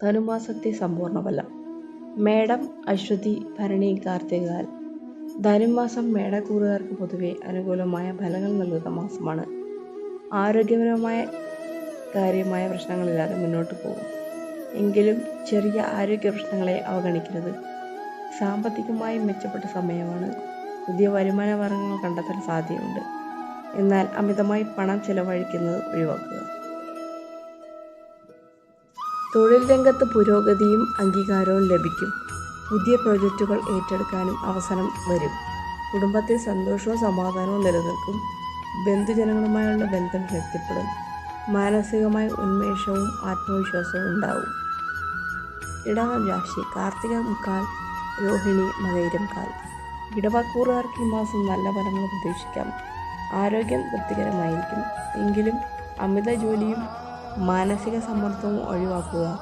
ധനുമാസത്തെ സമ്പൂർണ്ണ ഫലം. മേടം, അശ്വതി, ഭരണി, കാർത്തികകാൽ. ധനുമാസം മേടക്കൂറുകാർക്ക് പൊതുവെ അനുകൂലമായ ഫലങ്ങൾ നൽകുന്ന മാസമാണ്. ആരോഗ്യപരമായ കാര്യമായ പ്രശ്നങ്ങളില്ലാതെ മുന്നോട്ട് പോകും. എങ്കിലും ചെറിയ ആരോഗ്യ പ്രശ്നങ്ങളെ അവഗണിക്കരുത്. സാമ്പത്തികമായി മെച്ചപ്പെട്ട സമയമാണ്. പുതിയ വരുമാന മാർഗങ്ങൾ കണ്ടെത്താൻ സാധ്യതയുണ്ട്. എന്നാൽ അമിതമായി പണം ചെലവഴിക്കുന്നത് ഒഴിവാക്കുക. തൊഴിൽ രംഗത്ത് പുരോഗതിയും അംഗീകാരവും ലഭിക്കും. പുതിയ പ്രോജക്റ്റുകൾ ഏറ്റെടുക്കാനും അവസരം വരും. കുടുംബത്തിൽ സന്തോഷവും സമാധാനവും നിലനിൽക്കും. ബന്ധുജനങ്ങളുമായുള്ള ബന്ധം ശക്തിപ്പെടും. മാനസികമായ ഉന്മേഷവും ആത്മവിശ്വാസവും ഉണ്ടാവും. ഇടവം രാശി. കാർത്തിക കാൽ, രോഹിണി, മകയിരം കാൽ. ഇടവക്കൂറുകാർക്ക് ഈ മാസം നല്ല ഫലങ്ങൾ പ്രതീക്ഷിക്കാം. ആരോഗ്യം തൃപ്തികരമായിരിക്കും. എങ്കിലും അമിത ജോലിയും മാനസിക സമ്മർദ്ദവും ഒഴിവാക്കുക.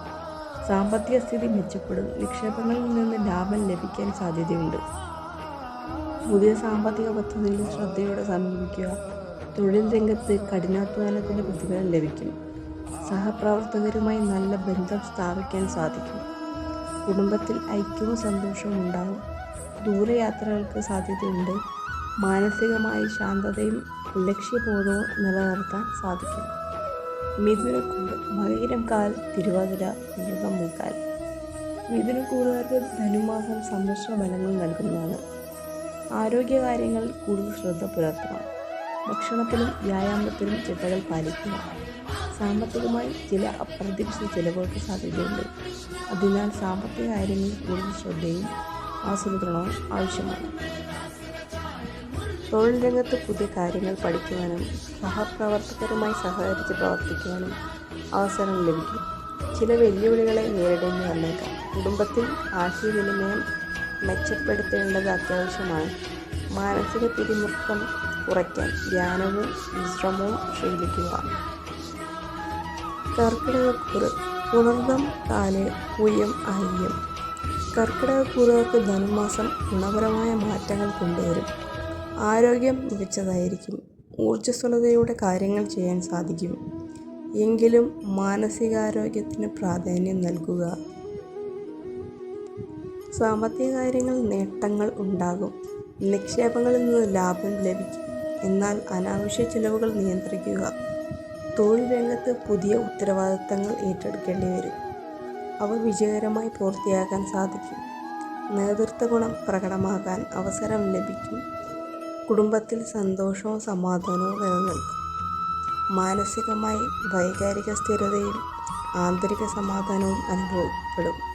സാമ്പത്തിക സ്ഥിതി മെച്ചപ്പെടും. നിക്ഷേപങ്ങളിൽ നിന്ന് ലാഭം ലഭിക്കാൻ സാധ്യതയുണ്ട്. പുതിയ സാമ്പത്തിക പദ്ധതികളിൽ ശ്രദ്ധയോടെ സമീപിക്കുക. തൊഴിൽ രംഗത്ത് കഠിനാധ്വാനത്തിൻ്റെ പ്രതിഫലം ലഭിക്കും. സഹപ്രവർത്തകരുമായി നല്ല ബന്ധം സ്ഥാപിക്കാൻ സാധിക്കും. കുടുംബത്തിൽ ഐക്യവും സന്തോഷവും ഉണ്ടാകും. ദൂരയാത്രകൾക്ക് സാധ്യതയുണ്ട്. മാനസികമായി ശാന്തതയും ലക്ഷ്യബോധവും നിലനിർത്താൻ സാധിക്കും. മിഥുനക്കൂറ്. മകയിരം കാൽ, തിരുവാതിര, പുണർദം മുക്കാൽ. മിഥുനക്കൂറുകാർക്ക് ധനുമാസം സമ്മിശ്ര ഫലങ്ങൾ നൽകുന്നതാണ്. ആരോഗ്യകാര്യങ്ങളിൽ കൂടുതൽ ശ്രദ്ധ പുലർത്തണം. ഭക്ഷണത്തിലും വ്യായാമത്തിലും ചിട്ടകൾ പാലിക്കുക. സാമ്പത്തികമായി ചില അപ്രതീക്ഷിത ചിലവുകൾക്ക് സാധ്യതയുണ്ട്. അതിനാൽ സാമ്പത്തിക കാര്യങ്ങളിൽ കൂടുതൽ ശ്രദ്ധയും ആസൂത്രണവും ആവശ്യമാണ്. തൊഴിൽ രംഗത്ത് പുതിയ കാര്യങ്ങൾ പഠിക്കുവാനും സഹപ്രവർത്തകരുമായി സഹകരിച്ച് പ്രവർത്തിക്കുവാനും അവസരം ലഭിക്കും. ചില വെല്ലുവിളികളെ നേരിടേണ്ടി വന്നേക്കാം. കുടുംബത്തിൽ ആശയവിനിമയം മെച്ചപ്പെടുത്തേണ്ടത് അത്യാവശ്യമാണ്. മാനസിക പിരിമുറുക്കം കുറയ്ക്കാൻ ധ്യാനവും വിശ്രമവും ശീലിക്കുക. കർക്കിടകക്കൂറ്. പുണർദം കാല്, പൂയം, ആയില്യം. കർക്കിടകക്കൂറുകാർക്ക് ധനുമാസം ഗുണപരമായ മാറ്റങ്ങൾ കൊണ്ടുവരും. ആരോഗ്യം മികച്ചതായിരിക്കും. ഊർജ്ജസ്വലതയോടെ കാര്യങ്ങൾ ചെയ്യാൻ സാധിക്കും. എങ്കിലും മാനസികാരോഗ്യത്തിന് പ്രാധാന്യം നൽകുക. സാമ്പത്തിക കാര്യങ്ങളിൽ നേട്ടങ്ങൾ ഉണ്ടാകും. നിക്ഷേപങ്ങളിൽ നിന്ന് ലാഭം ലഭിക്കും. എന്നാൽ അനാവശ്യ ചിലവുകൾ നിയന്ത്രിക്കുക. തൊഴിൽ രംഗത്ത് പുതിയ ഉത്തരവാദിത്തങ്ങൾ ഏറ്റെടുക്കേണ്ടി വരും. അവ വിജയകരമായി പൂർത്തിയാക്കാൻ സാധിക്കും. നേതൃത്വ ഗുണം പ്രകടമാക്കാൻ അവസരം ലഭിക്കും. കുടുംബത്തിൽ സന്തോഷവും സമാധാനവും നിലനിൽക്കും. മാനസികമായി വൈകാരിക സ്ഥിരതയും ആന്തരിക സമാധാനവും അനുഭവപ്പെടും.